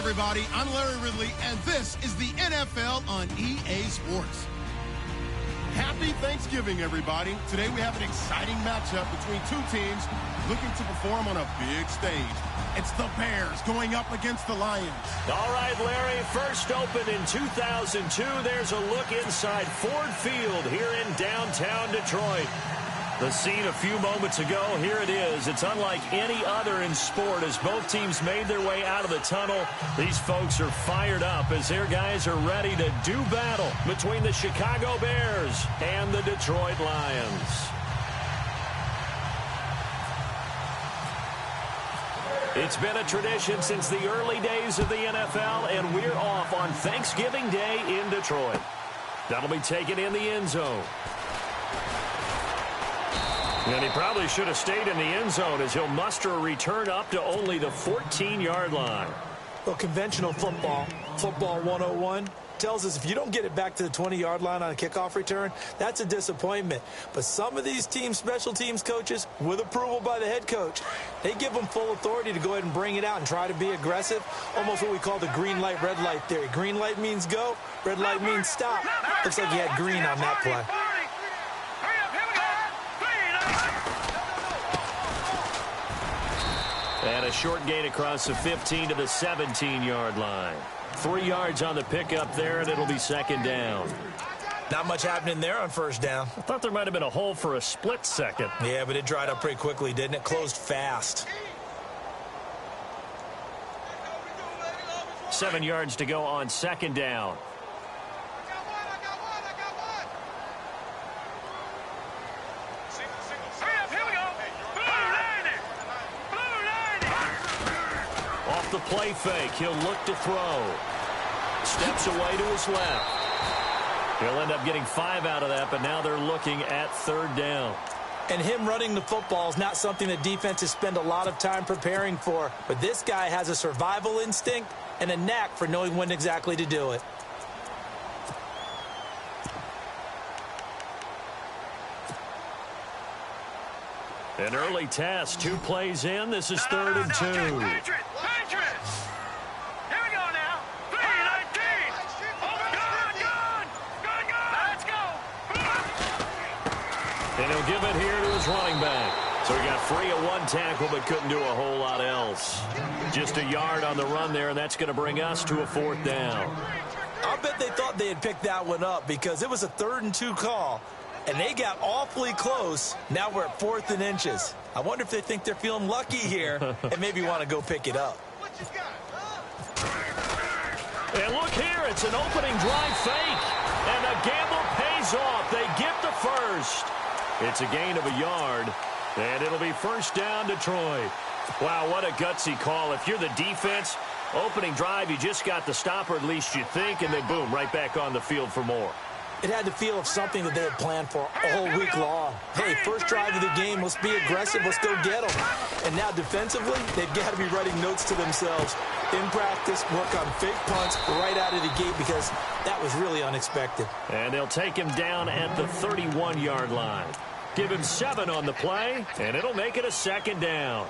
everybody. I'm Larry Ridley, and this is the NFL on EA Sports. Happy Thanksgiving, everybody. Today we have an exciting matchup between two teams looking to perform on a big stage. It's the Bears going up against the Lions. All right, Larry, first opened in 2002. There's a look inside Ford Field here in downtown Detroit. The scene a few moments ago, here it is. It's unlike any other in sport as both teams made their way out of the tunnel. These folks are fired up as their guys are ready to do battle between the Chicago Bears and the Detroit Lions. It's been a tradition since the early days of the NFL, and we're off on Thanksgiving Day in Detroit. That'll be taken in the end zone. And he probably should have stayed in the end zone as he'll muster a return up to only the 14-yard line. Well, conventional football 101, tells us if you don't get it back to the 20-yard line on a kickoff return, that's a disappointment. But some of these teams, special teams coaches, with approval by the head coach, they give them full authority to go ahead and bring it out and try to be aggressive, almost what we call the green light, red light theory. Green light means go, red light means stop. Looks like he had green on that play. And a short gain across the 15 to the 17-yard line. 3 yards on the pickup there, and it'll be second down. Not much happening there on first down. I thought there might have been a hole for a split second. Yeah, but it dried up pretty quickly, didn't it? Closed fast. 7 yards to go on second down. Off the play fake, he'll look to throw. Steps away to his left. He'll end up getting 5 out of that, but now they're looking at third down. And him running the football is not something that defenses spend a lot of time preparing for. But this guy has a survival instinct and a knack for knowing when exactly to do it. An early test, 2 plays in. This is third and 2. Patriots! Here we go now. 3-19. Let's go. And he'll give it here to his running back. So he got free of 1 tackle but couldn't do a whole lot else. Just a yard on the run there, and that's going to bring us to a 4th down. I'll bet they thought they had picked that one up because it was a 3rd and 2 call. And they got awfully close. Now we're at 4th and inches. I wonder if they think they're feeling lucky here and maybe want to go pick it up. And look here, it's an opening drive fake. And the gamble pays off. They get the first. It's a gain of a yard. And it'll be first down, Detroit. Wow, what a gutsy call. If you're the defense, opening drive, you just got the stop, or at least you think, and then boom, right back on the field for more. It had the feel of something that they had planned for all week long. Hey, first drive of the game, let's be aggressive, let's go get them. And now defensively, they've got to be writing notes to themselves. In practice, work on fake punts right out of the gate because that was really unexpected. And they'll take him down at the 31-yard line. Give him 7 on the play, and it'll make it a second down.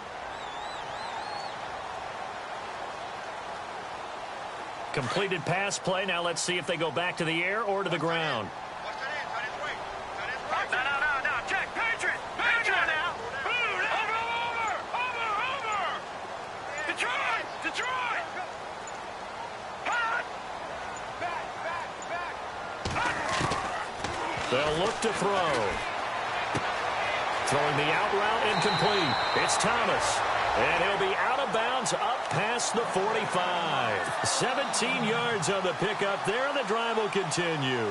Completed pass play. Now let's see if they go back to the air or to the ground. No. Check. Patriots now. Over. Detroit. They'll look to throw. Throwing the out route incomplete. It's Thomas. And he'll be out of bounds up past the 45. 17 yards on the pickup there, and the drive will continue.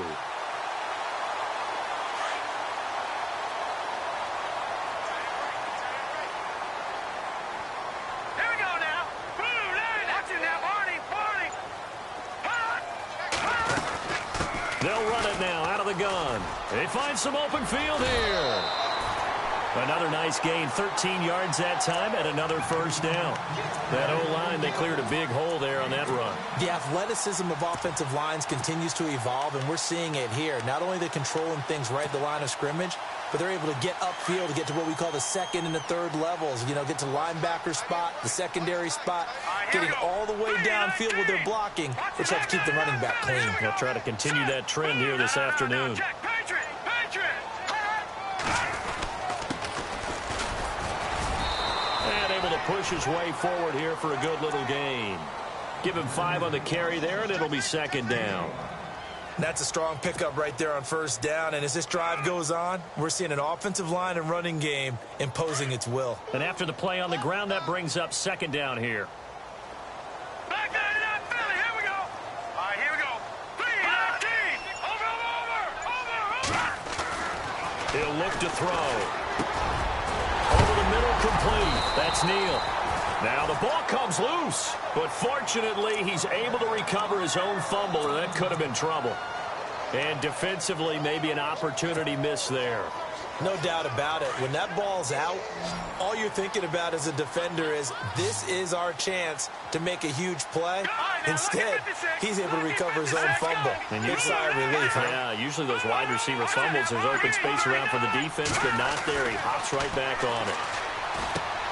Here we go now. Blue line. Watch it now, Barney. They'll run it now out of the gun. They find some open field here. Another nice gain, 13 yards that time, and another first down. That O-line, they cleared a big hole there on that run. The athleticism of offensive lines continues to evolve, and we're seeing it here. Not only they're controlling things right at the line of scrimmage, but they're able to get upfield to get to what we call the second and the third levels. You know, get to linebacker spot, the secondary spot, getting all the way downfield with their blocking, which helps keep the running back clean. They'll try to continue that trend here this afternoon. And able to push his way forward here for a good little gain. Give him 5 on the carry there, and it'll be second down. That's a strong pickup right there on first down. And as this drive goes on, we're seeing an offensive line and running game imposing its will. And after the play on the ground, that brings up second down here. Back that up, Philly. Here we go. All right, here we go. 3, 19. Over. He'll look to throw. Over the middle, complete. That's Neal. Now the ball comes loose, but fortunately he's able to recover his own fumble, and that could have been trouble. And defensively, maybe an opportunity missed there. No doubt about it. When that ball's out, all you're thinking about as a defender is, this is our chance to make a huge play. Instead, he's able to recover his own fumble. Big sigh of relief, huh? Yeah, usually those wide receiver fumbles, there's open space around for the defense, but not there. He hops right back on it.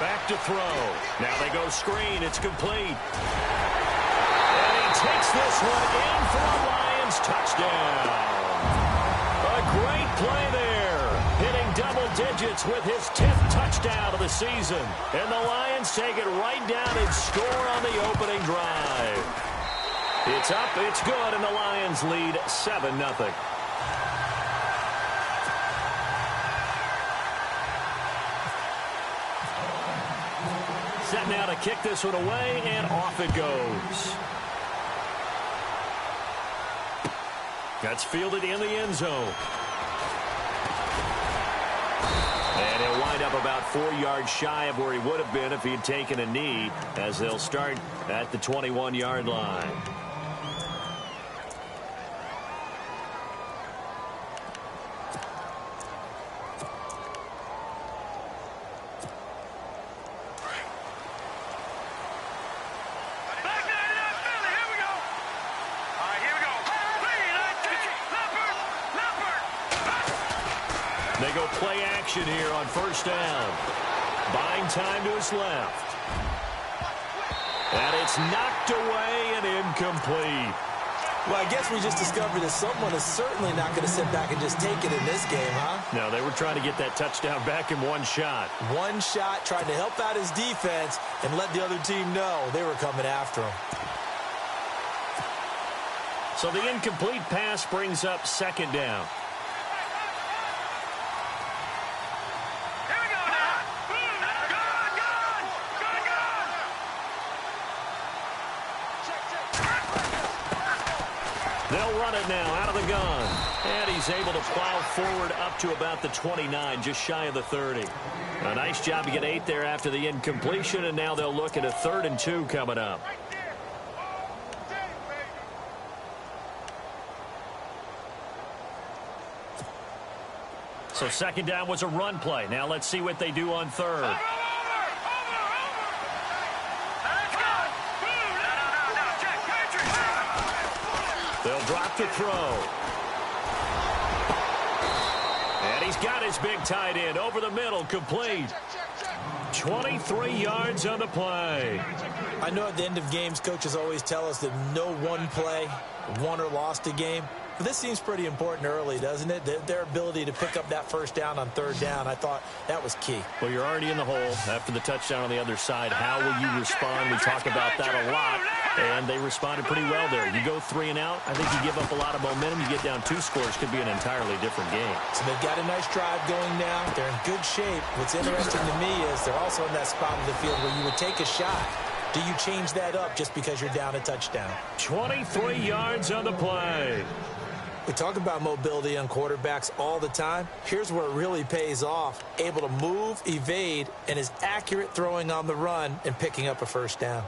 Back to throw. Now they go screen. It's complete. And he takes this one in for a Lions touchdown. A great play there. Hitting double digits with his 10th touchdown of the season. And the Lions take it right down and score on the opening drive. It's up, it's good, and the Lions lead 7-0. Set now to kick this one away, and off it goes. That's fielded in the end zone. And he'll wind up about 4 yards shy of where he would have been if he'd taken a knee, as they'll start at the 21-yard line. They go play action here on first down. Buying time to his left. And it's knocked away and incomplete. Well, I guess we just discovered that someone is certainly not going to sit back and just take it in this game, huh? No, they were trying to get that touchdown back in one shot. One shot, trying to help out his defense and let the other team know they were coming after him. So the incomplete pass brings up second down. They'll run it now out of the gun. And he's able to plow forward up to about the 29, just shy of the 30. A nice job to get 8 there after the incompletion, and now they'll look at a 3rd and 2 coming up. So second down was a run play. Now let's see what they do on third. They'll drop to throw. And he's got his big tight end over the middle, complete. 23 yards on the play. I know at the end of games, coaches always tell us that no one play won or lost a game. But this seems pretty important early, doesn't it? Their ability to pick up that first down on third down, I thought that was key. Well, you're already in the hole after the touchdown on the other side. How will you respond? We talk about that a lot, and they responded pretty well there. You go 3 and out, I think you give up a lot of momentum. You get down 2 scores, could be an entirely different game. So they've got a nice drive going now. They're in good shape. What's interesting to me is they're also in that spot of the field where you would take a shot. Do you change that up just because you're down a touchdown? 23 yards on the play. We talk about mobility on quarterbacks all the time. Here's where it really pays off. Able to move, evade, and is accurate throwing on the run and picking up a first down.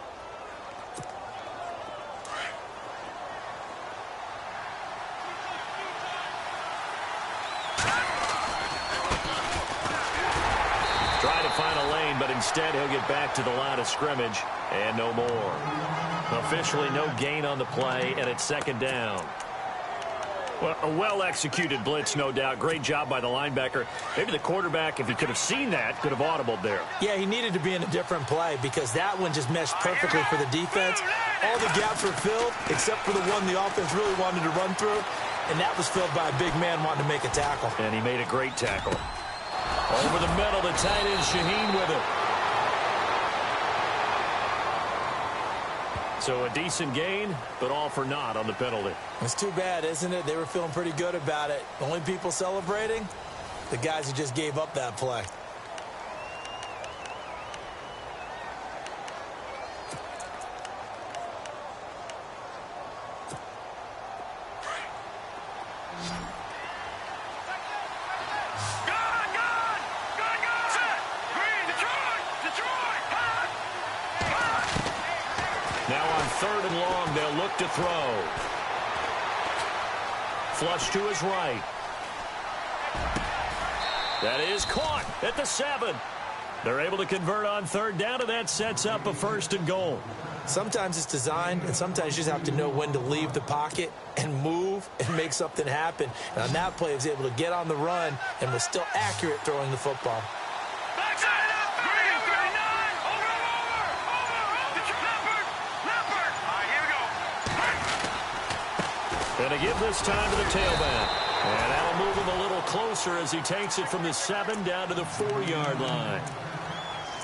Try to find a lane, but instead he'll get back to the line of scrimmage and no more. Officially no gain on the play, and it's second down. Well, a well-executed blitz, no doubt. Great job by the linebacker. Maybe the quarterback, if he could have seen that, could have audibled there. Yeah, he needed to be in a different play because that one just meshed perfectly for the defense. All the gaps were filled except for the one the offense really wanted to run through, and that was filled by a big man wanting to make a tackle. And he made a great tackle. Over the middle, the tight end Shaheen with it. So a decent gain, but all for naught on the penalty. It's too bad, isn't it? They were feeling pretty good about it. The only people celebrating, the guys who just gave up that play. Third and long, they'll look to throw. Flush to his right. That is caught at the 7. They're able to convert on third down, and that sets up a 1st and goal. Sometimes it's designed, and sometimes you just have to know when to leave the pocket and move and make something happen. And on that play, he was able to get on the run and was still accurate throwing the football. And to give this time to the tailback. And that'll move him a little closer as he takes it from the 7 down to the 4-yard line.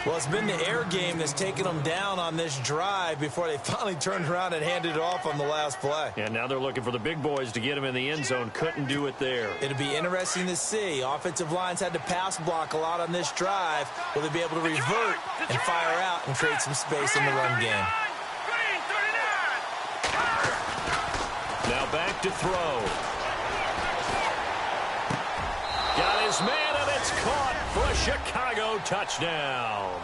Well, it's been the air game that's taken them down on this drive before they finally turned around and handed it off on the last play. And now they're looking for the big boys to get him in the end zone. Couldn't do it there. It'll be interesting to see. Offensive lines had to pass block a lot on this drive. Will they be able to revert and fire out and create some space in the run game? Now back to throw. Got his man, and it's caught for a Chicago touchdown.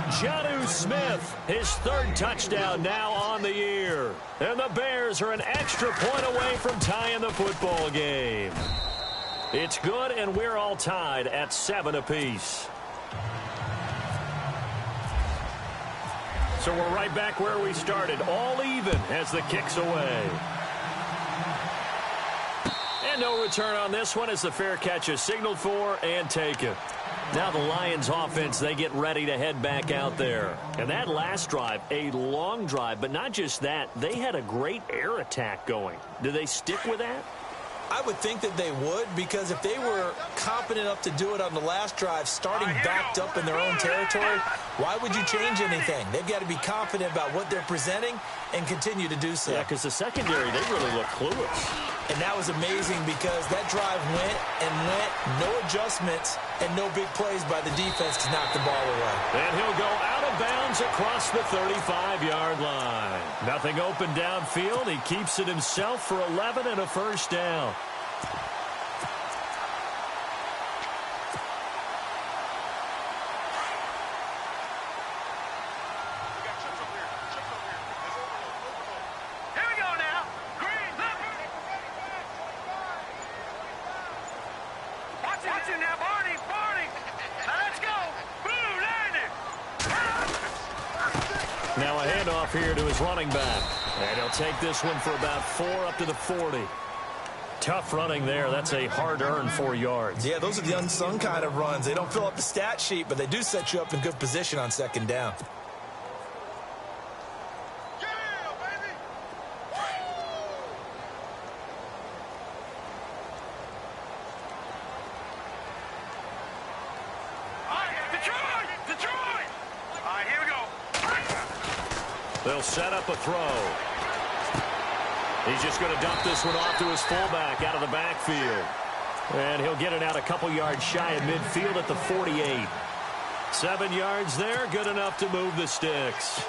Jonnu Smith, his 3rd touchdown now on the year. And the Bears are an extra point away from tying the football game. It's good, and we're all tied at 7 apiece. So we're right back where we started, all even as the kick's away. And no return on this one as the fair catch is signaled for and taken. Now the Lions offense, they get ready to head back out there. And that last drive, a long drive, but not just that, they had a great air attack going. Do they stick with that? I would think that they would, because if they were confident enough to do it on the last drive, starting backed up in their own territory, why would you change anything? They've got to be confident about what they're presenting and continue to do so. Yeah, because the secondary, they really look clueless. And that was amazing because that drive went and went, no adjustments, and no big plays by the defense to knock the ball away. And he'll go out of bounds across the 35-yard line. Nothing open downfield. He keeps it himself for 11 and a 1st down. Now a handoff here to his running back. And he'll take this one for about 4 up to the 40. Tough running there. That's a hard-earned 4 yards. Yeah, those are the unsung kind of runs. They don't fill up the stat sheet, but they do set you up in good position on 2nd down. They'll set up a throw. He's just going to dump this one off to his fullback out of the backfield. And he'll get it out a couple yards shy of midfield at the 48. 7 yards there, good enough to move the sticks.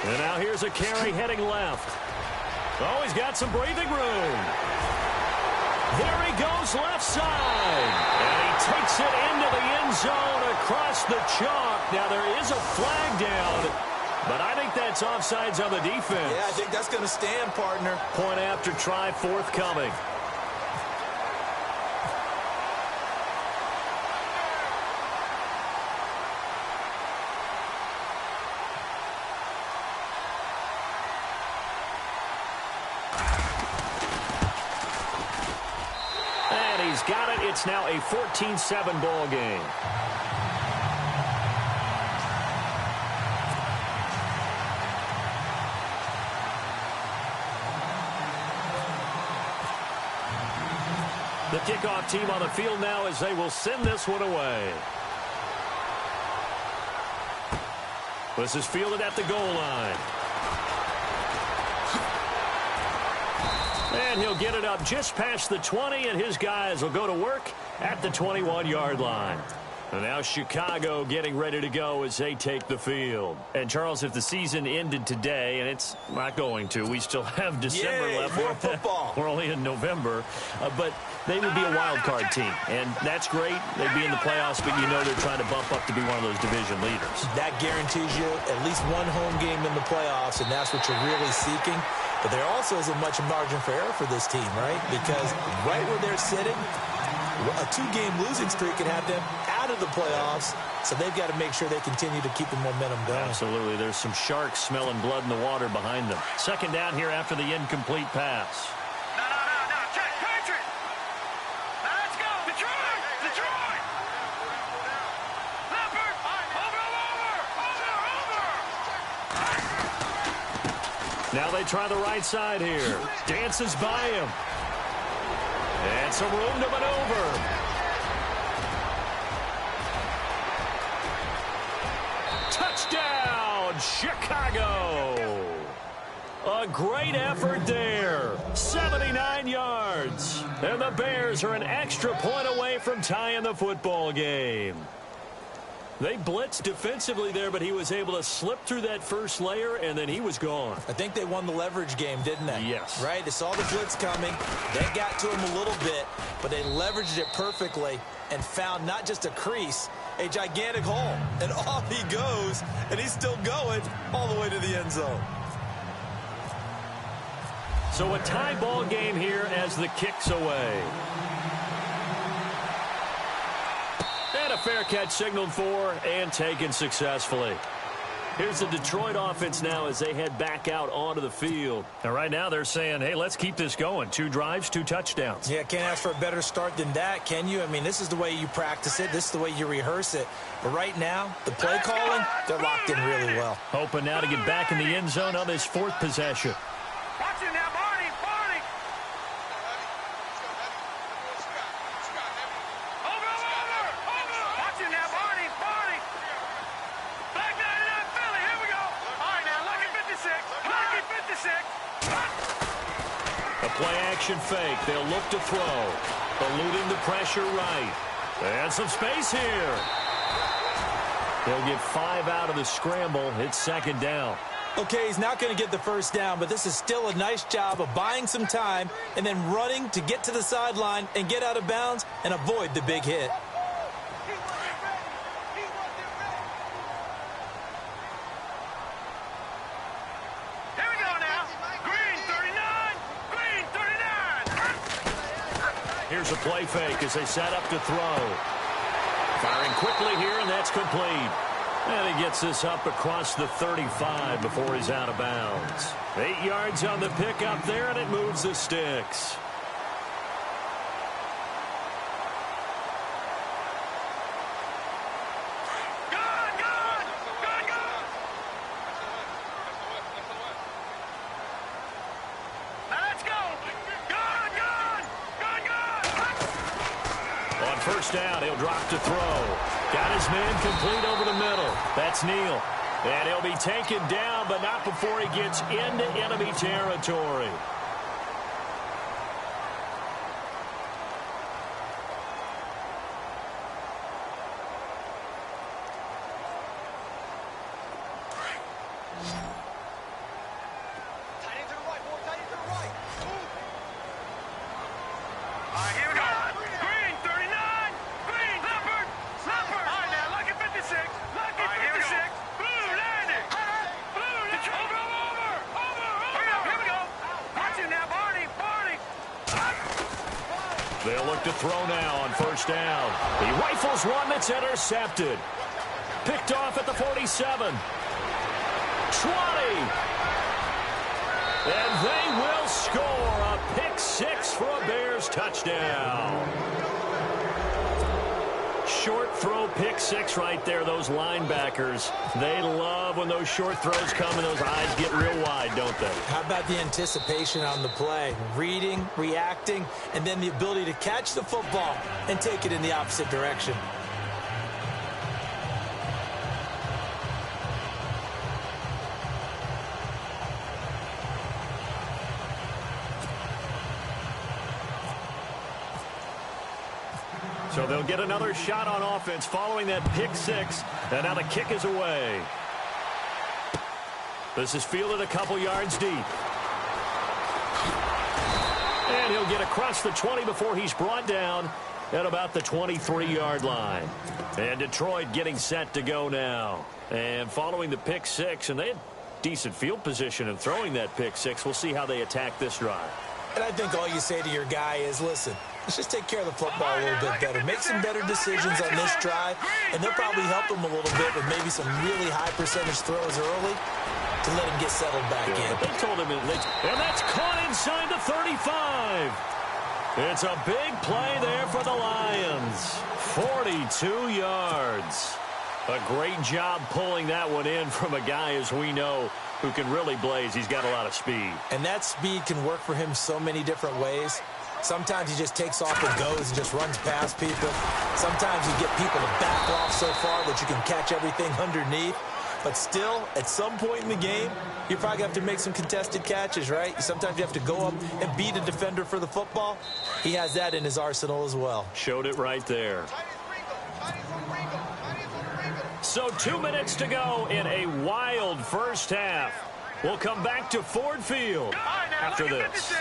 And now here's a carry heading left. Oh, he's got some breathing room. There he goes left side. And he takes it into the end zone across the chalk. Now there is a flag down. But I think that's offsides on the defense. Yeah, I think that's going to stand, partner. Point after try forthcoming. And he's got it. It's now a 14-7 ball game. The kickoff team on the field now as they will send this one away. This is fielded at the goal line. And he'll get it up just past the 20, and his guys will go to work at the 21-yard line. And now Chicago getting ready to go as they take the field. And, Charles, if the season ended today, and it's not going to, we still have December left. More football. We're only in November. But they would be a wild card team. And that's great. They'd be in the playoffs, but you know they're trying to bump up to be one of those division leaders. That guarantees you at least one home game in the playoffs, and that's what you're really seeking. But there also isn't much margin for error for this team, right? Because right where they're sitting, a two-game losing streak could have them out of the playoffs, so they've got to make sure they continue to keep the momentum going. Absolutely. There's some sharks smelling blood in the water behind them. Second down here after the incomplete pass. No. Check, Patriot. Now let's go. Detroit. Leopard. Over. Now they try the right side here. Dances by him. And some room to maneuver. Touchdown, Chicago. A great effort there. 79 yards. And the Bears are an extra point away from tying the football game. They blitzed defensively there, but he was able to slip through that first layer, and then he was gone. I think they won the leverage game, didn't they? Yes. Right? They saw the blitz coming. They got to him a little bit, but they leveraged it perfectly and found not just a crease, a gigantic hole. And off he goes, and he's still going all the way to the end zone. So a tie ball game here as the kick's away. And a fair catch signaled for and taken successfully. Here's the Detroit offense now as they head back out onto the field. And right now they're saying, hey, let's keep this going. 2 drives, 2 touchdowns. Yeah, can't ask for a better start than that, can you? I mean, this is the way you practice it. This is the way you rehearse it. But right now, the play calling, they're locked in really well. Hoping now to get back in the end zone on this 4th possession. Watch it now, Barney. Play-action fake. They'll look to throw. Eluding the pressure right. And some space here. They'll get 5 out of the scramble. It's second down. Okay, he's not going to get the first down, but this is still a nice job of buying some time and then running to get to the sideline and get out of bounds and avoid the big hit. Here's a play fake as they set up to throw. Firing quickly here, and that's complete. And he gets this up across the 35 before he's out of bounds. 8 yards on the pickup there, and it moves the sticks. First down, he'll drop to throw. Got his man complete over the middle. That's Neal. And he'll be taken down, but not before he gets into enemy territory. They'll look to throw now on first down. He rifles one that's intercepted. Picked off at the 47. 20. And they will score a pick six for a Bears touchdown. Short throw pick six right there. Those linebackers, they love when those short throws come and those eyes get real wide, don't they? How about the anticipation on the play? Reading, reacting, and then the ability to catch the football and take it in the opposite direction. So they'll get another shot on offense following that pick six. And now the kick is away. This is fielded a couple yards deep. And he'll get across the 20 before he's brought down at about the 23-yard line. And Detroit getting set to go now. And following the pick six, and they had decent field position in throwing that pick six. We'll see how they attack this drive. And I think all you say to your guy is, listen, let's just take care of the football a little bit better. Make some better decisions on this drive, and they'll probably help him a little bit with maybe some really high percentage throws early to let him get settled back in. But they told him, and that's caught inside the 35. It's a big play there for the Lions. 42 yards. A great job pulling that one in from a guy, as we know, who can really blaze. He's got a lot of speed. And that speed can work for him so many different ways. Sometimes he just takes off and goes and just runs past people. Sometimes you get people to back off so far that you can catch everything underneath. But still, at some point in the game, you probably have to make some contested catches, right? Sometimes you have to go up and beat a defender for the football. He has that in his arsenal as well. Showed it right there. So 2 minutes to go in a wild first half. We'll come back to Ford Field after this.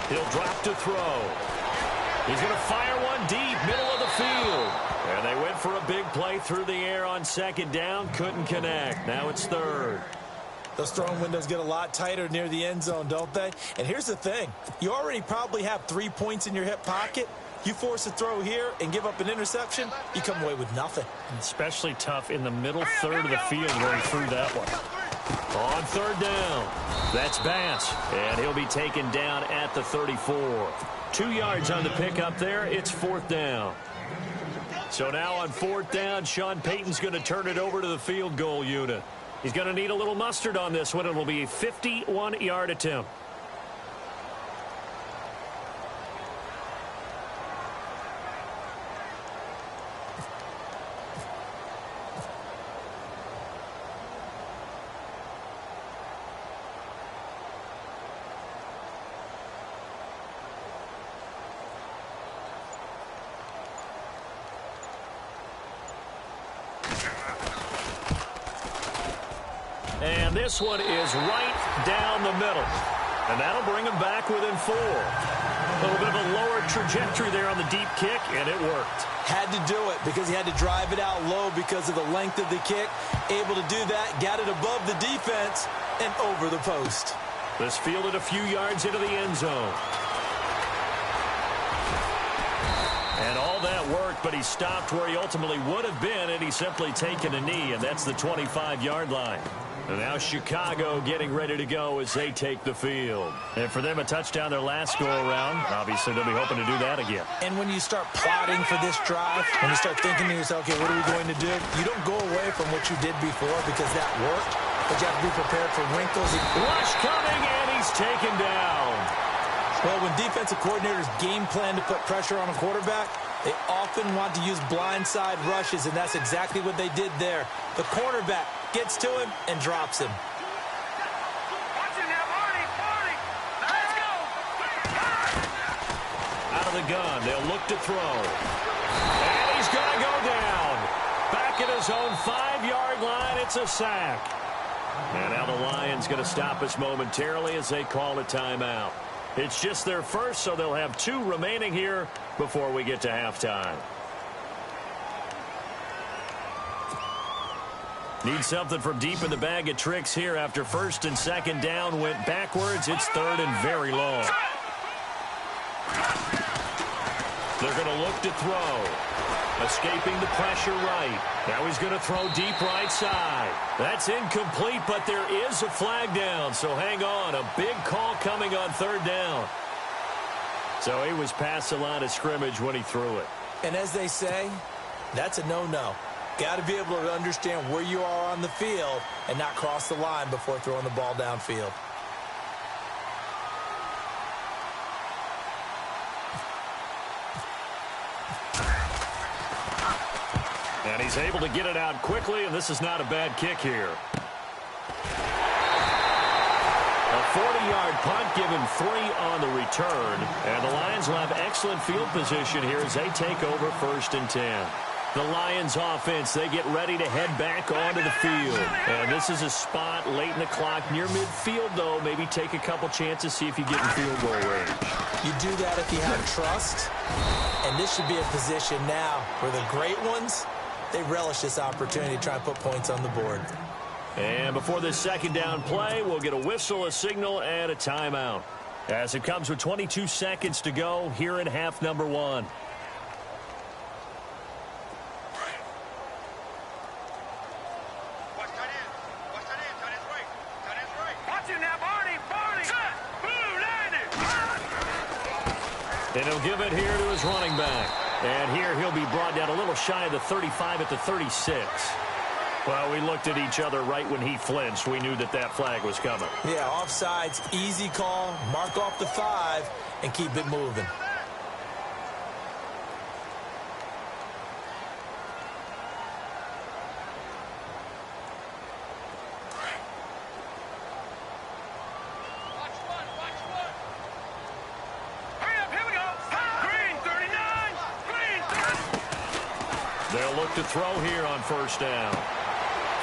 He'll drop to throw. He's going to fire one deep, middle of the field. And they went for a big play through the air on second down. Couldn't connect. Now it's third. Those throwing windows get a lot tighter near the end zone, don't they? And here's the thing. You already probably have 3 points in your hip pocket. You force a throw here and give up an interception, you come away with nothing. Especially tough in the middle third of the field where he threw that one. On third down, that's Bass, and he'll be taken down at the 34. 2 yards on the pickup there. It's fourth down. So now on fourth down, Sean Payton's going to turn it over to the field goal unit. He's going to need a little mustard on this one. It will be a 51-yard attempt. And this one is right down the middle. And that'll bring him back within 4. A little bit of a lower trajectory there on the deep kick, and it worked. Had to do it because he had to drive it out low because of the length of the kick. Able to do that, got it above the defense and over the post. This fielded a few yards into the end zone. And all that worked, but he stopped where he ultimately would have been, and he's simply taken a knee, and that's the 25-yard line. And now Chicago getting ready to go as they take the field. And for them, a touchdown their last go-around. Obviously, they'll be hoping to do that again. And when you start plotting for this drive, when you start thinking to yourself, okay, what are we going to do? You don't go away from what you did before because that worked, but you have to be prepared for wrinkles. Rush coming, and he's taken down. Well, when defensive coordinators game plan to put pressure on a quarterback, they often want to use blindside rushes, and that's exactly what they did there. The cornerback gets to him and drops him. Out of the gun, they'll look to throw. And he's going to go down. Back at his own 5-yard line, it's a sack. And now the Lions going to stop us momentarily as they call a timeout. It's just their first, so they'll have 2 remaining here before we get to halftime. Need something from deep in the bag of tricks here after first and second down went backwards. It's third and very long. They're going to look to throw. Escaping the pressure right. Now he's going to throw deep right side. That's incomplete, but there is a flag down, so hang on. A big call coming on third down. So he was past the line of scrimmage when he threw it. And as they say, that's a no-no. Got to be able to understand where you are on the field and not cross the line before throwing the ball downfield. And he's able to get it out quickly, and this is not a bad kick here. A 40-yard punt, given 3 on the return. And the Lions will have excellent field position here as they take over first and 10. The Lions offense, they get ready to head back onto the field. And this is a spot late in the clock near midfield, though. Maybe take a couple chances, see if you get in field goal range. You do that if you have trust. And this should be a position now where the great ones, they relish this opportunity to try and put points on the board. And before this second down play, we'll get a whistle, a signal, and a timeout. As it comes with 22 seconds to go here in half number 1. And he'll give it here to his running back. And here he'll be brought down a little shy of the 35 at the 36. Well, we looked at each other right when he flinched. We knew that that flag was coming. Yeah, offsides, easy call. Mark off the 5 and keep it moving. They'll look to throw here on first down.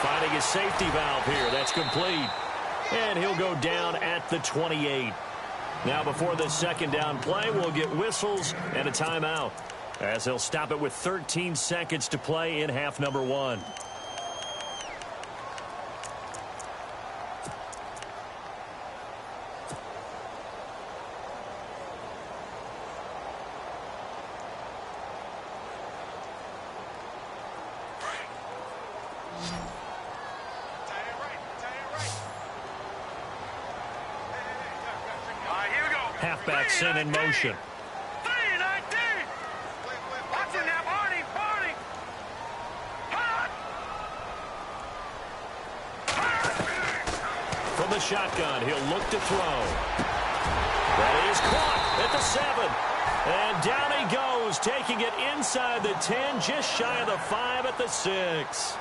Finding his safety valve here. That's complete. And he'll go down at the 28. Now before this second down play, we'll get whistles and a timeout, as they'll stop it with 13 seconds to play in half number 1. Halfback sent in motion. 3-19. Watching that, Barney. From the shotgun, he'll look to throw. That is caught at the 7. And down he goes, taking it inside the 10, just shy of the 5 at the 6.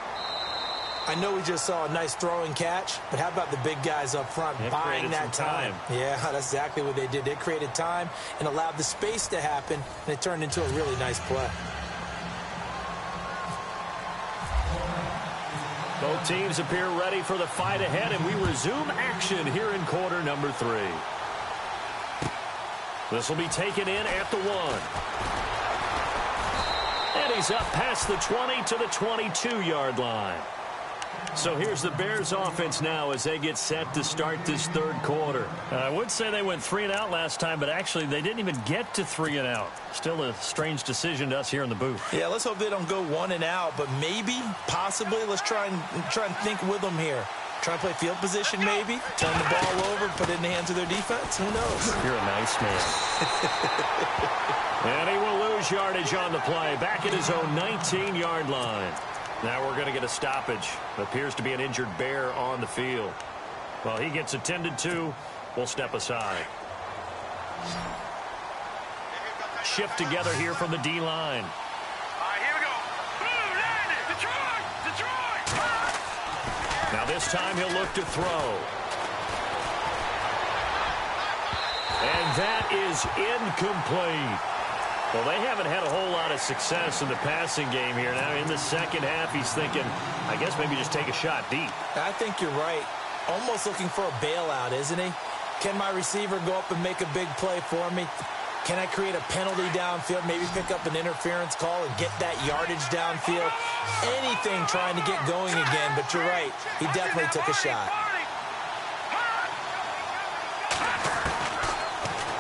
I know we just saw a nice throwing catch, but how about the big guys up front buying that time? Yeah, that's exactly what they did. They created time and allowed the space to happen, and it turned into a really nice play. Both teams appear ready for the fight ahead, and we resume action here in quarter number 3. This will be taken in at the 1. And he's up past the 20 to the 22-yard line. So here's the Bears offense now as they get set to start this third quarter. I would say they went 3 and out last time, but actually they didn't even get to 3 and out. Still a strange decision to us here in the booth. Yeah, let's hope they don't go 1 and out, but maybe, possibly, let's try and think with them here. Try and play field position maybe, turn the ball over, put it in the hands of their defense. Who knows? You're a nice man. And he will lose yardage on the play, back at his own 19-yard line. Now we're going to get a stoppage. Appears to be an injured Bear on the field. Well, he gets attended to. We'll step aside. Shift together here from the D-line. Here we go. Blue, landed. Detroit. Now this time he'll look to throw. And that is incomplete. Well, they haven't had a whole lot of success in the passing game here. Now, in the second half, he's thinking, I guess maybe just take a shot deep. I think you're right. Almost looking for a bailout, isn't he? Can my receiver go up and make a big play for me? Can I create a penalty downfield, maybe pick up an interference call and get that yardage downfield? Anything trying to get going again, but you're right. He definitely took a shot.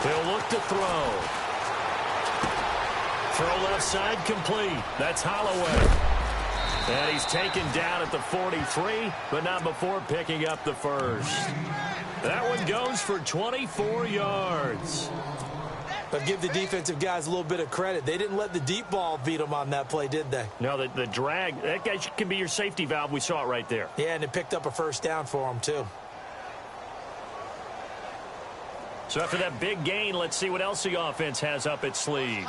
He'll look to throw. Throw left side complete. That's Holloway. And he's taken down at the 43, but not before picking up the first. That one goes for 24 yards. But give the defensive guys a little bit of credit. They didn't let the deep ball beat them on that play, did they? No, the drag, that guy can be your safety valve. We saw it right there. Yeah, and it picked up a first down for them, too. So after that big gain, let's see what else the offense has up its sleeve.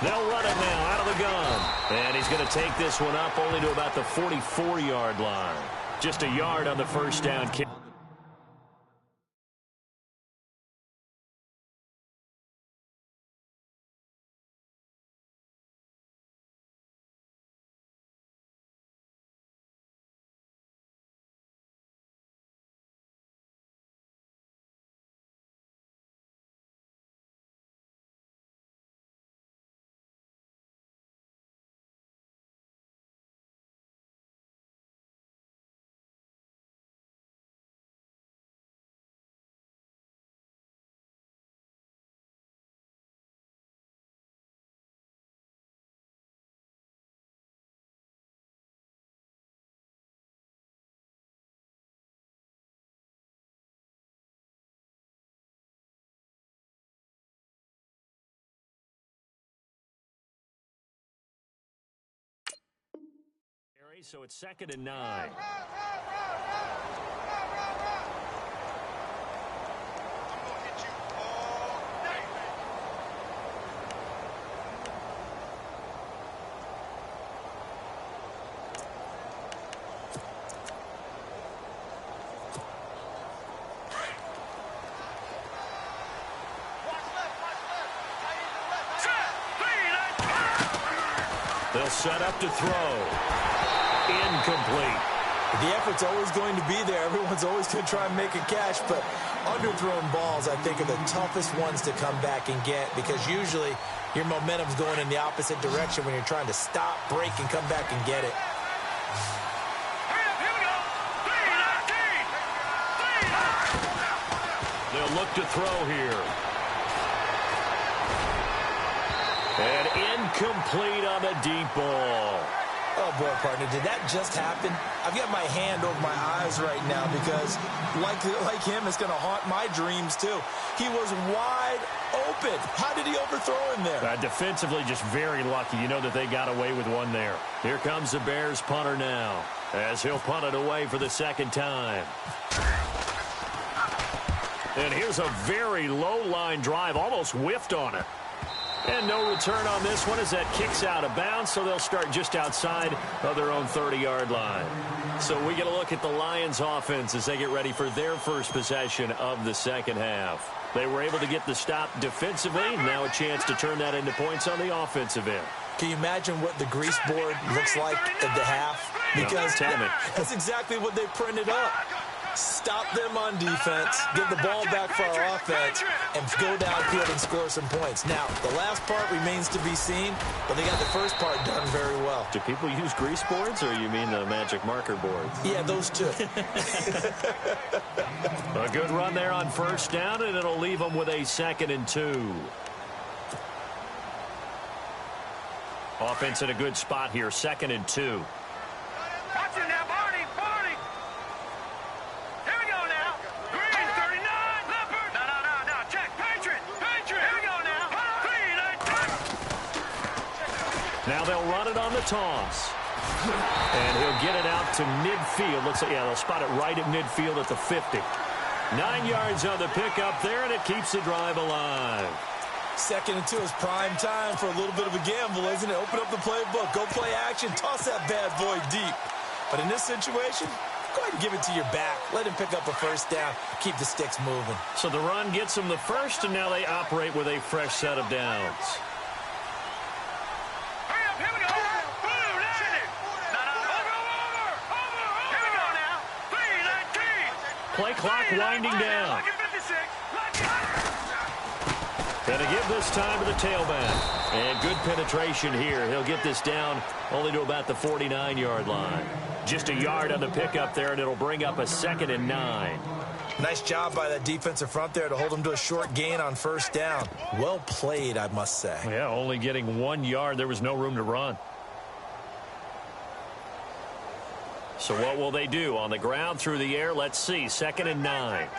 They'll run it now out of the gun. And he's going to take this one up only to about the 44-yard line. Just a yard on the first down kick. So it's 2nd and 9. They'll set up to throw. Incomplete. The effort's always going to be there. Everyone's always going to try and make a catch, but underthrown balls, I think, are the toughest ones to come back and get because usually your momentum's going in the opposite direction when you're trying to stop, break, and come back and get it. They'll look to throw here. And incomplete on the deep ball. Oh, boy, partner, did that just happen? I've got my hand over my eyes right now because, like him, it's going to haunt my dreams, too. He was wide open. How did he overthrow him there? Defensively, just very lucky. You know that they got away with one there. Here comes the Bears punter now as he'll punt it away for the second time. And here's a very low-line drive, almost whiffed on it. And no return on this one as that kicks out of bounds, so they'll start just outside of their own 30-yard line. So we get a look at the Lions offense as they get ready for their first possession of the second half. They were able to get the stop defensively. Now a chance to turn that into points on the offensive end. Can you imagine what the grease board looks like at the half? Because tell me. That's exactly what they printed up. Stop them on defense, get the ball back for our offense, and go downfield and score some points. Now, the last part remains to be seen, but they got the first part done very well. Do people use grease boards, or you mean the magic marker boards? Yeah, those two. A good run there on first down, and it'll leave them with a 2nd and 2. Offense in a good spot here, 2nd and 2. Watch it now, Barney. Here we go now. Green, 39. Leopard. No. Check. Patriot. Here we go now. Green, now they'll run it on the toss. And he'll get it out to midfield. Looks like, they'll spot it right at midfield at the 50. 9 yards on the pickup there, and it keeps the drive alive. 2nd and 2 is prime time for a little bit of a gamble, isn't it? Open up the playbook, go play action, toss that bad boy deep. But in this situation, go ahead and give it to your back. Let him pick up a first down. Keep the sticks moving. So the run gets them the first, and now they operate with a fresh set of downs. Here we go. Here we go now. 3-19. Play clock winding down. And to give this time to the tailback. And good penetration here. He'll get this down only to about the 49-yard line. Just a yard on the pickup there, and it'll bring up a 2nd and 9. Nice job by that defensive front there to hold him to a short gain on first down. Well played, I must say. Yeah, only getting 1 yard. There was no room to run. So what will they do? On the ground, through the air, let's see. 2nd and 9.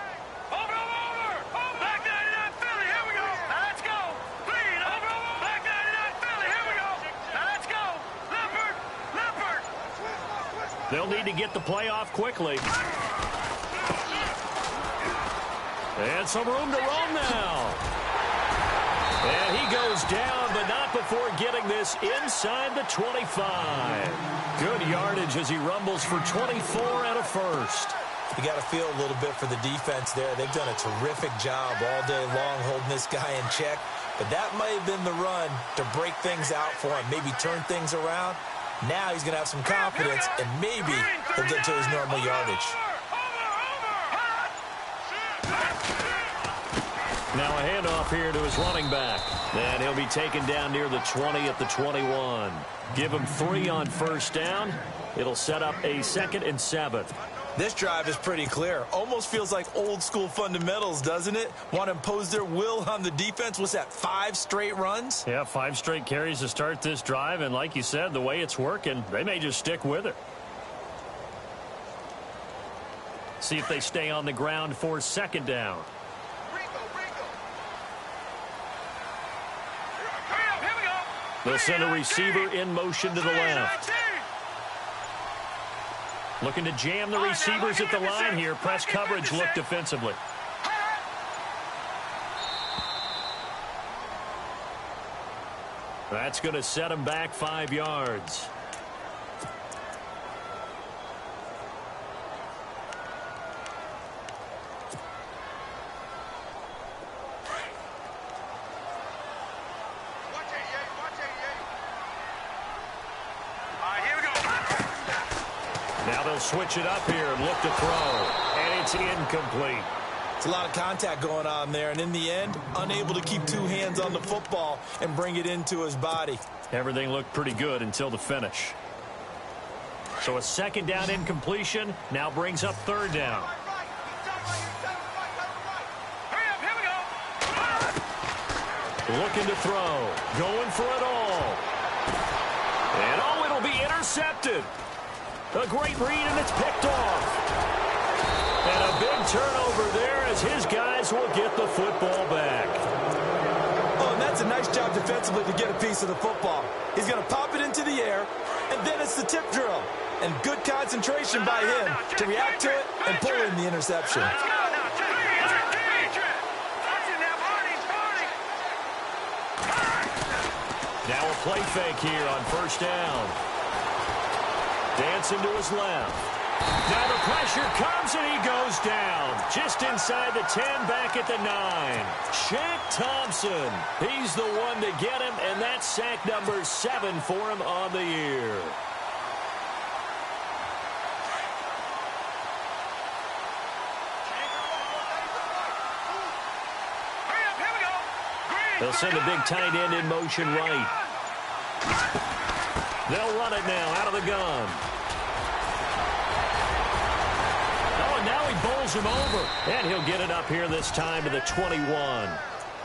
They'll need to get the play off quickly. And some room to roam now. And he goes down, but not before getting this inside the 25. Good yardage as he rumbles for 24 and a first. You got to feel a little bit for the defense there. They've done a terrific job all day long holding this guy in check. But that might have been the run to break things out for him, maybe turn things around. Now he's going to have some confidence, and maybe he'll get to his normal yardage. Now a handoff here to his running back. And he'll be taken down near the 20 at the 21. Give him 3 on first down. It'll set up a 2nd and 7. This drive is pretty clear. Almost feels like old school fundamentals, doesn't it? Want to impose their will on the defense. What's that, 5 straight runs? Yeah, 5 straight carries to start this drive. And like you said, the way it's working, they may just stick with it. See if they stay on the ground for 2nd down. They'll send a receiver in motion to the left. Looking to jam the receivers at the line here. Press coverage look defensively. That's going to set him back 5 yards. Now they'll switch it up here and look to throw. And it's incomplete. It's a lot of contact going on there. And in the end, unable to keep 2 hands on the football and bring it into his body. Everything looked pretty good until the finish. So a 2nd down incompletion now brings up 3rd down. Looking to throw. Going for it all. And oh, it'll be intercepted. A great read, and it's picked off. And a big turnover there as his guys will get the football back. Oh, and that's a nice job defensively to get a piece of the football. He's going to pop it into the air, and then it's the tip drill. And good concentration by him to react to it and pull in the interception. Now a play fake here on first down. Dancing to his left. Now the pressure comes and he goes down. Just inside the 10, back at the 9. Shaq Thompson. He's the one to get him, and that's sack number 7 for him on the year. They'll send a big tight end in motion right. They'll run it now out of the gun. Oh, and now he bowls him over. And he'll get it up here this time to the 21.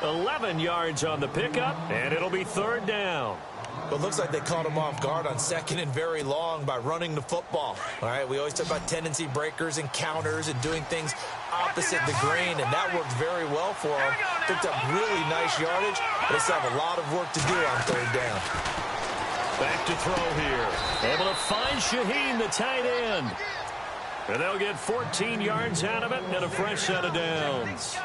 11 yards on the pickup, and it'll be 3rd down. Well, it looks like they caught him off guard on 2nd and very long by running the football. All right, we always talk about tendency breakers and counters and doing things opposite the grain, and that worked very well for him. Picked up really nice yardage, but they still have a lot of work to do on 3rd down. Back to throw here. Able to find Shaheen, the tight end. And they'll get 14 yards out of it and a fresh set of downs.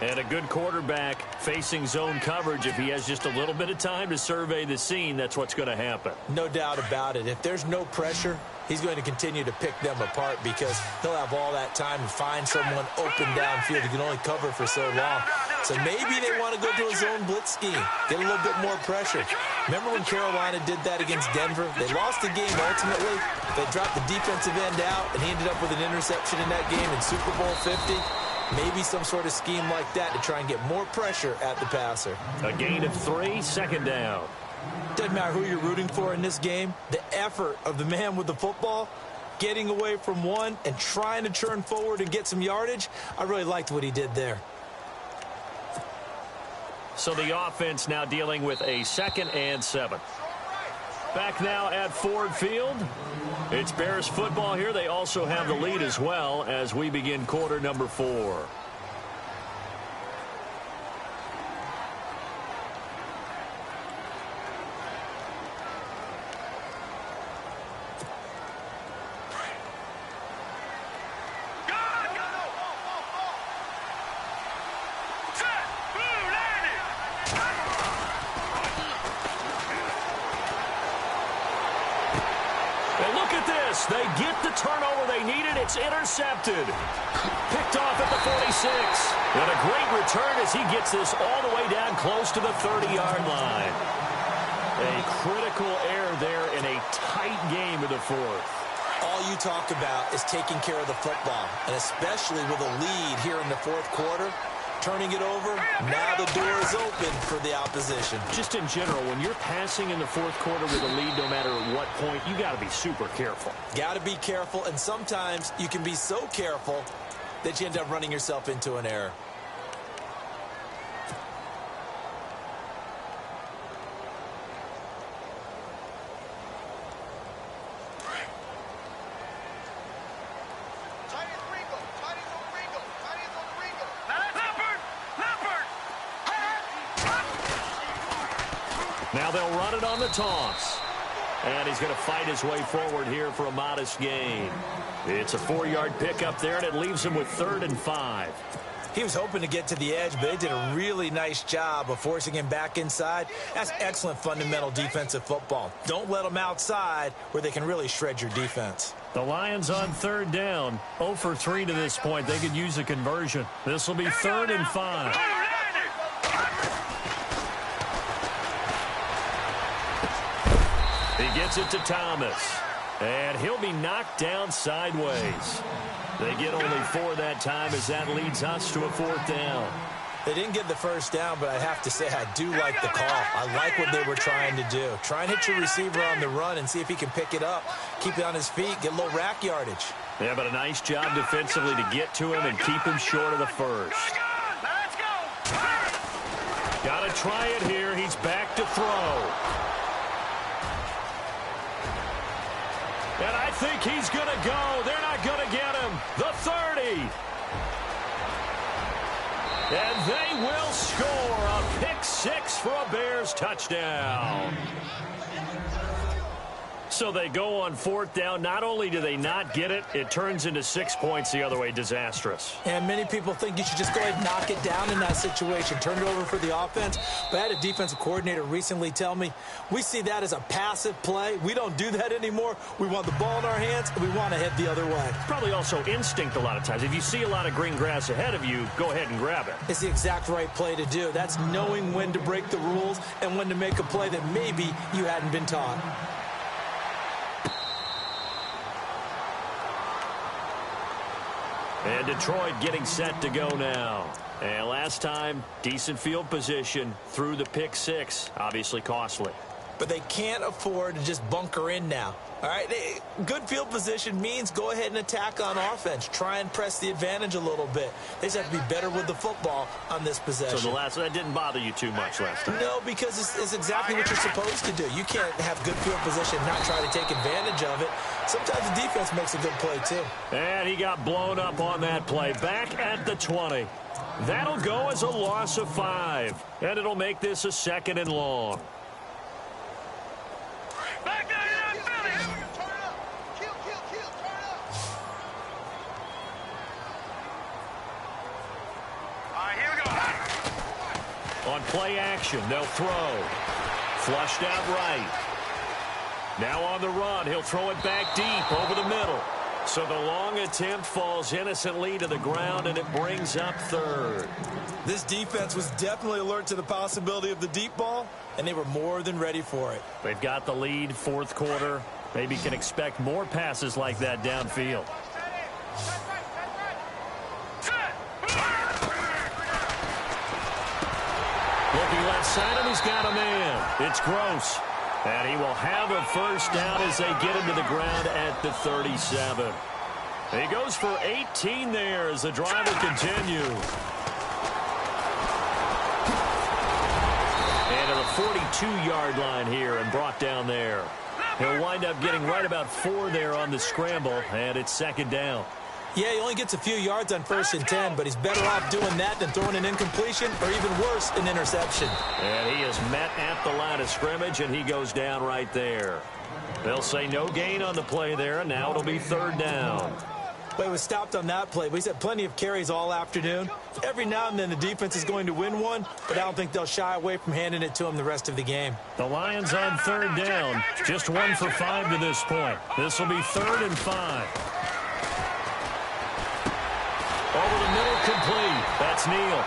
And a good quarterback facing zone coverage, if he has just a little bit of time to survey the scene, that's what's going to happen. No doubt about it. If there's no pressure, he's going to continue to pick them apart because he'll have all that time to find someone open downfield. He can only cover for so long. So maybe they want to go to a zone blitz scheme, get a little bit more pressure. Remember when Carolina did that against Denver? They lost the game ultimately. They dropped the defensive end out, and he ended up with an interception in that game in Super Bowl 50. Maybe some sort of scheme like that to try and get more pressure at the passer. A gain of 3, second down. Doesn't matter who you're rooting for in this game. The effort of the man with the football, getting away from one and trying to turn forward and get some yardage, I really liked what he did there. So the offense now dealing with a 2nd and 7. Back now at Ford Field. It's Bears football here. They also have the lead as well as we begin quarter number 4. They get the turnover they needed. It's intercepted. Picked off at the 46. And a great return as he gets this all the way down close to the 30-yard line. A critical error there in a tight game in the 4th. All you talk about is taking care of the football, and especially with a lead here in the 4th quarter. Turning it over, now the door is open for the opposition. Just in general, when you're passing in the 4th quarter with a lead, no matter what point, you got to be super careful. Got to be careful, and sometimes you can be so careful that you end up running yourself into an error. Now they'll run it on the toss. And he's going to fight his way forward here for a modest gain. It's a 4-yard pickup there, and it leaves him with 3rd and 5. He was hoping to get to the edge, but they did a really nice job of forcing him back inside. That's excellent fundamental defensive football. Don't let them outside where they can really shred your defense. The Lions on 3rd down. 0 for 3 to this point. They could use a conversion. This will be 3rd and 5. He gets it to Thomas. And he'll be knocked down sideways. They get only 4 that time as that leads us to a 4th down. They didn't get the first down, but I have to say I do like the call. I like what they were trying to do. Try and hit your receiver on the run and see if he can pick it up, keep it on his feet, get a little rack yardage. Yeah, but a nice job defensively to get to him and keep him short of the first. Let's go. Got to try it here. He's back to throw. And I think he's going to go. They're not going to get him. The 30. And they will score a pick-6 for a Bears touchdown. So they go on 4th down. Not only do they not get it, it turns into 6 points the other way. Disastrous. And many people think you should just go ahead and knock it down in that situation. Turn it over for the offense. But I had a defensive coordinator recently tell me, we see that as a passive play. We don't do that anymore. We want the ball in our hands, and we want to head the other way. Probably also instinct a lot of times. If you see a lot of green grass ahead of you, go ahead and grab it. It's the exact right play to do. That's knowing when to break the rules and when to make a play that maybe you hadn't been taught. And Detroit getting set to go now. And last time, decent field position through the pick-6. Obviously costly. But they can't afford to just bunker in now. All right, good field position means go ahead and attack on offense. Try and press the advantage a little bit. They just have to be better with the football on this possession. So that didn't bother you too much last time? No, because it's exactly what you're supposed to do. You can't have good field position and not try to take advantage of it. Sometimes the defense makes a good play, too. And he got blown up on that play. Back at the 20. That'll go as a loss of 5. And it'll make this a 2nd and long. Back down, you're not Philly. Turn it up. Kill, turn it up. All right, here we go. On play action, they'll throw. Flushed out right. Now on the run, he'll throw it back deep over the middle. So the long attempt falls innocently to the ground, and it brings up third. This defense was definitely alert to the possibility of the deep ball, and they were more than ready for it. They've got the lead, fourth quarter. Maybe can expect more passes like that downfield. Looking left side, and he's got a man. It's Gross. And he will have a first down as they get him to the ground at the 37. He goes for 18 there as the drive will continue. And to the 42-yard line here and brought down there. He'll wind up getting right about 4 there on the scramble, and it's second down. Yeah, he only gets a few yards on 1st and 10, but he's better off doing that than throwing an incompletion or even worse, an interception. And he is met at the line of scrimmage, and he goes down right there. They'll say no gain on the play there, and now it'll be third down. Well, he was stopped on that play, but he's had plenty of carries all afternoon. Every now and then the defense is going to win one, but I don't think they'll shy away from handing it to him the rest of the game. The Lions on third down, just 1 for 5 to this point. This will be 3rd and 5. Over the middle, complete. That's Neal.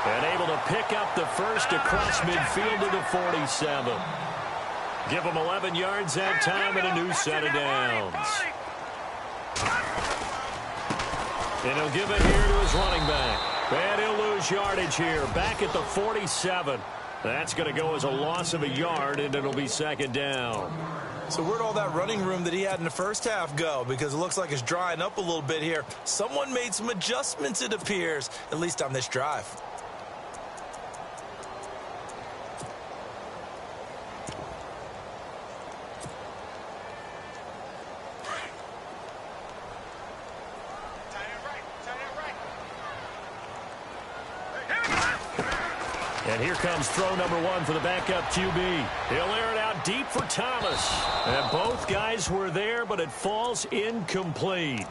And able to pick up the first across midfield to the 47. Give him 11 yards that time and a new set of downs. And he'll give it here to his running back. And he'll lose yardage here. Back at the 47. That's going to go as a loss of a yard, and it'll be second down. So where'd all that running room that he had in the first half go? Because it looks like it's drying up a little bit here. Someone made some adjustments, it appears, at least on this drive. And here comes throw number 1 for the backup QB. He'll air it out deep for Thomas. And both guys were there, but it falls incomplete.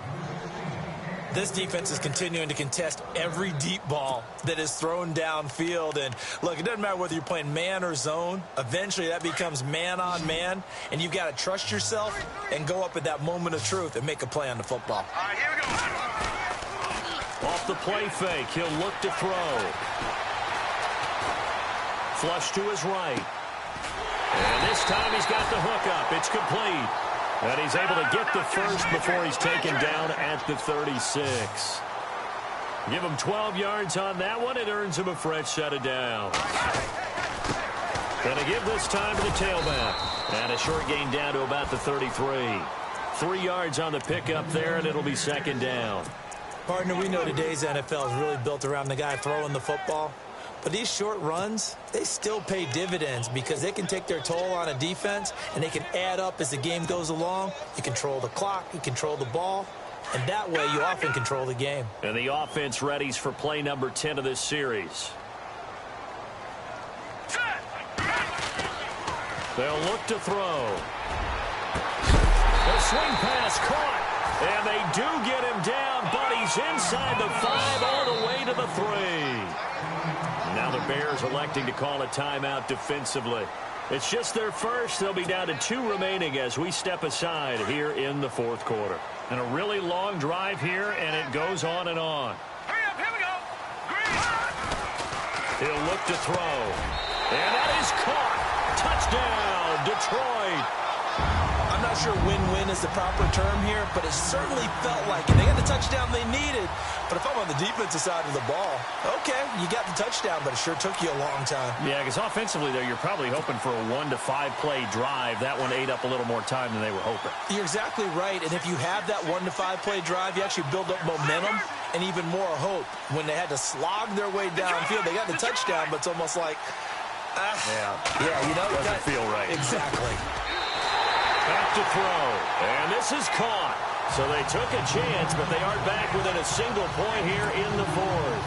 This defense is continuing to contest every deep ball that is thrown downfield. And, look, it doesn't matter whether you're playing man or zone. Eventually, that becomes man on man. And you've got to trust yourself and go up at that moment of truth and make a play on the football. All right, here we go. Off the play fake, he'll look to throw. Flush to his right. And this time he's got the hook up. It's complete. And he's able to get the first before he's taken down at the 36. Give him 12 yards on that one. It earns him a fresh set of downs. Going to give this time to the tailback. And a short gain down to about the 33. 3 yards on the pickup there, and it'll be second down. Partner, we know today's NFL is really built around the guy throwing the football. But these short runs, they still pay dividends because they can take their toll on a defense, and they can add up as the game goes along. You control the clock, you control the ball, and that way you often control the game. And the offense readies for play number 10 of this series. They'll look to throw. The swing pass caught. And they do get him down, but he's inside the 5 all the way to the 3. Now the Bears electing to call a timeout defensively. It's just their first. They'll be down to 2 remaining as we step aside here in the fourth quarter. And a really long drive here, and it goes on and on. Hurry up, here we go. Green. He'll look to throw. And that is caught. Touchdown, Detroit. I'm not sure win-win is the proper term here, but it certainly felt like it. They got the touchdown they needed. But if I'm on the defensive side of the ball, okay, you got the touchdown, but it sure took you a long time. Yeah, because offensively there, you're probably hoping for a 1 to 5 play drive. That one ate up a little more time than they were hoping. You're exactly right, and if you have that 1 to 5 play drive, you actually build up momentum and even more hope. When they had to slog their way downfield, they got the touchdown, but it's almost like, yeah, you know, doesn't feel right. Exactly. Back to throw, and this is caught. So they took a chance, but they aren't back within a single point here in the fourth.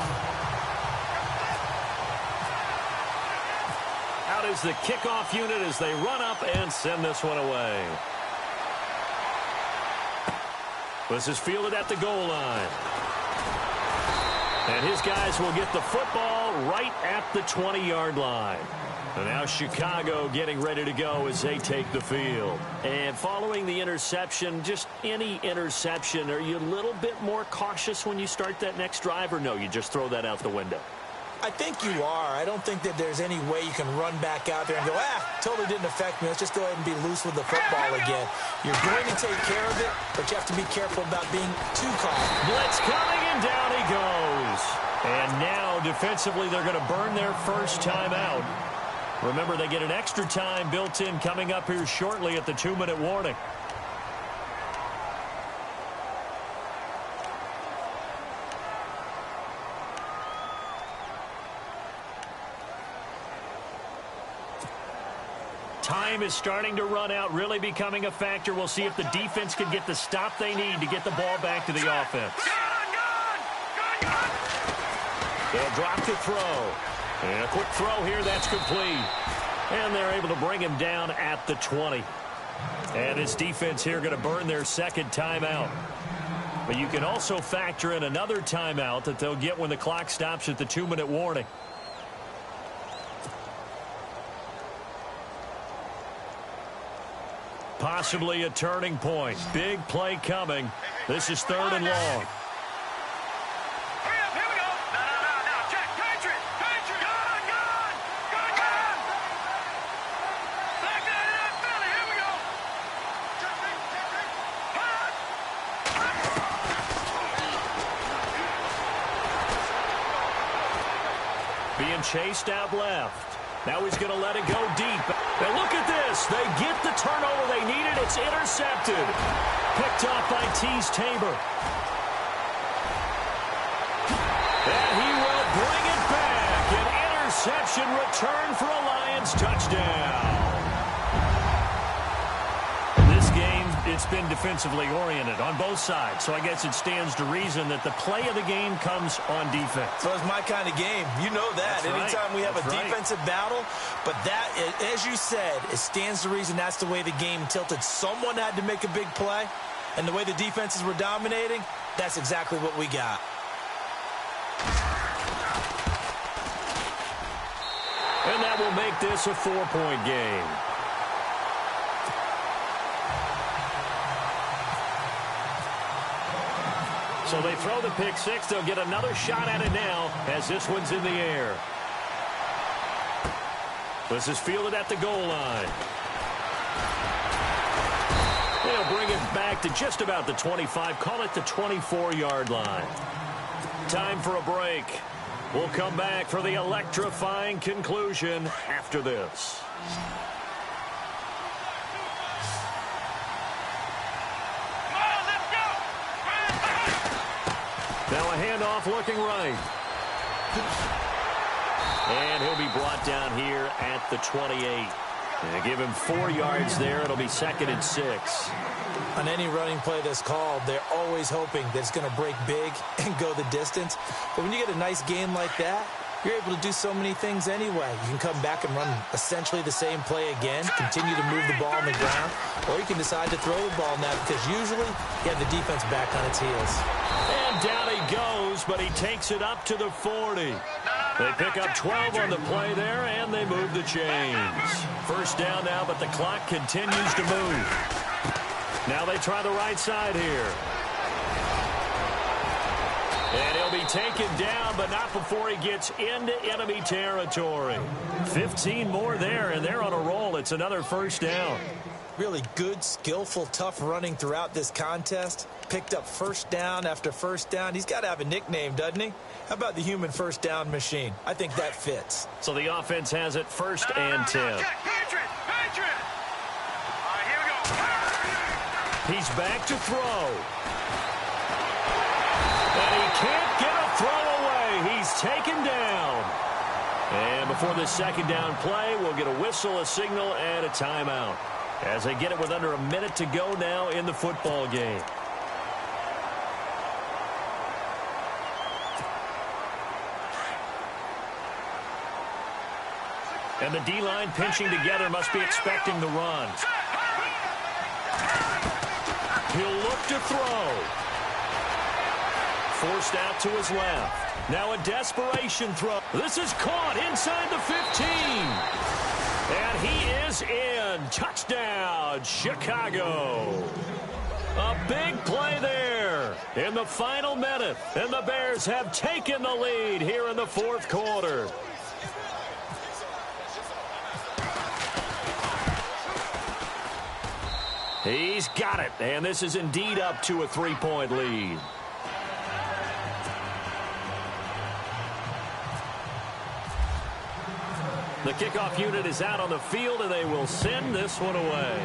Out is the kickoff unit as they run up and send this one away. This is fielded at the goal line. And his guys will get the football right at the 20-yard line. And now Chicago getting ready to go as they take the field. And following the interception, just any interception, are you a little bit more cautious when you start that next drive, or no, you just throw that out the window? I think you are. I don't think that there's any way you can run back out there and go, totally didn't affect me. Let's just go ahead and be loose with the football again. You're going to take care of it, but you have to be careful about being too calm. Blitz coming, and down he goes. And now, defensively, they're going to burn their first time out. Remember, they get an extra time built in coming up here shortly at the 2-minute warning. Time is starting to run out, really becoming a factor. We'll see if the defense can get the stop they need to get the ball back to the offense. They'll drop to throw. And a quick throw here, that's complete. And they're able to bring him down at the 20. And this defense here going to burn their second timeout. But you can also factor in another timeout that they'll get when the clock stops at the 2-minute warning. Possibly a turning point. Big play coming. This is 3rd and long. Being chased out left. Now he's going to let it go deep. Now look at this. They get the turnover they needed. It's intercepted. Picked off by Tease Tabor. And he will bring it back. An interception return for a Lions touchdown. This game, it's been defensively oriented on both sides. So I guess it stands to reason that the play of the game comes on defense. So it's my kind of game. You know that. That's Anytime we have a right. defensive battle. But that, as you said, it stands to reason that's the way the game tilted. Someone had to make a big play. And the way the defenses were dominating, that's exactly what we got. And that will make this a 4-point game. So they throw the pick six. They'll get another shot at it now as this one's in the air. This is fielded at the goal line. They'll bring it back to just about the 25. Call it the 24-yard line. Time for a break. We'll come back for the electrifying conclusion after this. Now a handoff looking right. And he'll be brought down here at the 28. And they give him 4 yards there. It'll be 2nd and 6. On any running play that's called, they're always hoping that it's going to break big and go the distance. But when you get a nice game like that, you're able to do so many things anyway. You can come back and run essentially the same play again, continue to move the ball on the ground, or you can decide to throw the ball now because usually you have the defense back on its heels. And down he goes, but he takes it up to the 40. They pick up 12 on the play there, and they move the chains. First down now, but the clock continues to move. Now they try the right side here. And he'll be taken down, but not before he gets into enemy territory. 15 more there, and they're on a roll. It's another first down. Really good, skillful, tough running throughout this contest. Picked up first down after first down. He's got to have a nickname, doesn't he? How about the human first down machine? I think that fits. So the offense has it 1st and 10. He's back to throw. And he can't get a throw away. He's taken down. And before this second down play, we'll get a whistle, a signal, and a timeout. As they get it with under a minute to go now in the football game. And the D-line pinching together, must be expecting the run. He'll look to throw. forced out to his left. Now a desperation throw. This is caught inside the 15. And he is in. Touchdown, Chicago. A big play there in the final minute. And the Bears have taken the lead here in the fourth quarter. He's got it. And this is indeed up to a 3-point lead. The kickoff unit is out on the field, and they will send this one away.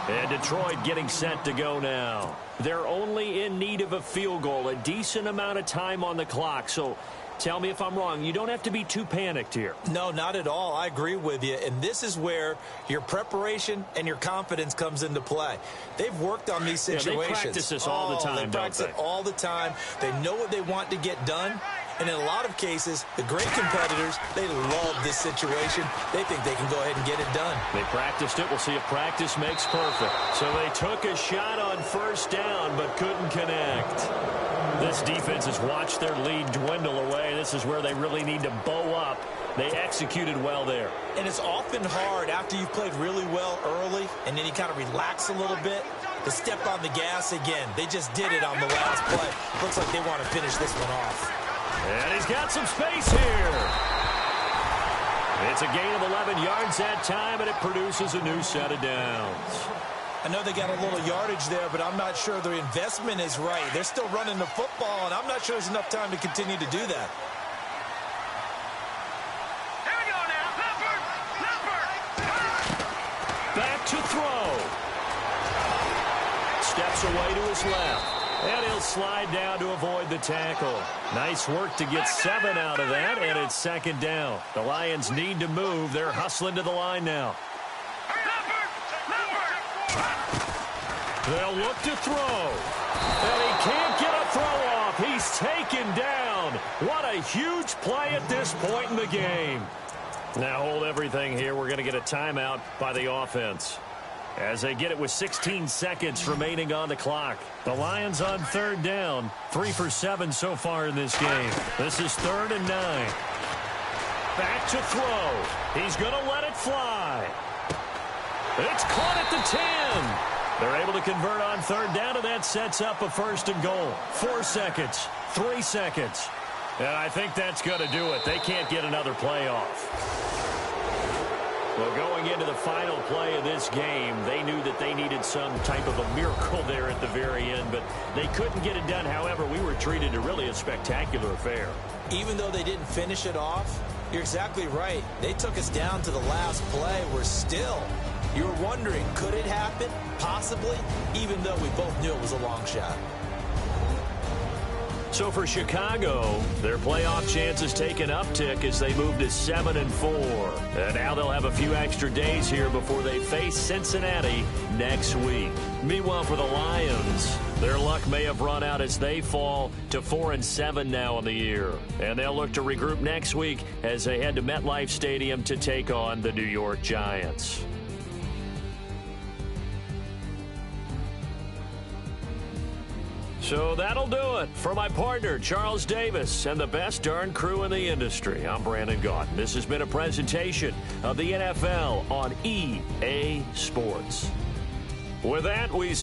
And Detroit getting set to go now. They're only in need of a field goal, a decent amount of time on the clock. So tell me if I'm wrong. You don't have to be too panicked here. No, not at all. I agree with you. And this is where your preparation and your confidence comes into play. They've worked on these situations. They practice this all the time, They practice it all the time. They know what they want to get done. And in a lot of cases, the great competitors, they love this situation. They think they can go ahead and get it done. They practiced it. We'll see if practice makes perfect. So they took a shot on first down but couldn't connect. This defense has watched their lead dwindle away. This is where they really need to bow up. They executed well there. And it's often hard after you've played really well early and then you kind of relax a little bit to step on the gas again. They just did it on the last play. Looks like they want to finish this one off. And he's got some space here. It's a gain of 11 yards that time, and it produces a new set of downs. I know they got a little yardage there, but I'm not sure their investment is right. They're still running the football, and I'm not sure there's enough time to continue to do that. Here we go now. Leopard. Back to throw. Steps away to his left. And he'll slide down to avoid the tackle. Nice work to get 7 out of that, and it's second down. The Lions need to move. They're hustling to the line now. They'll look to throw. And he can't get a throw off. He's taken down. What a huge play at this point in the game. Now hold everything here. We're going to get a timeout by the offense, as they get it with 16 seconds remaining on the clock. The Lions on third down, 3 for 7 so far in this game. This is 3rd and 9. Back to throw. He's going to let it fly. It's caught at the 10. They're able to convert on third down, and that sets up a 1st and goal. 4 seconds, 3 seconds. And I think that's going to do it. They can't get another play off. Well, going into the final play of this game, they knew that they needed some type of a miracle there at the very end, but they couldn't get it done. However, we were treated to really a spectacular affair. Even though they didn't finish it off, you're exactly right. They took us down to the last play. We're still, you were wondering, could it happen? Possibly, even though we both knew it was a long shot. So for Chicago, their playoff chances take an uptick as they move to 7-4. And now they'll have a few extra days here before they face Cincinnati next week. Meanwhile, for the Lions, their luck may have run out as they fall to 4-7 now on the year. And they'll look to regroup next week as they head to MetLife Stadium to take on the New York Giants. So that'll do it. For my partner, Charles Davis, and the best darn crew in the industry, I'm Brandon Gaudin. This has been a presentation of the NFL on EA Sports. With that, we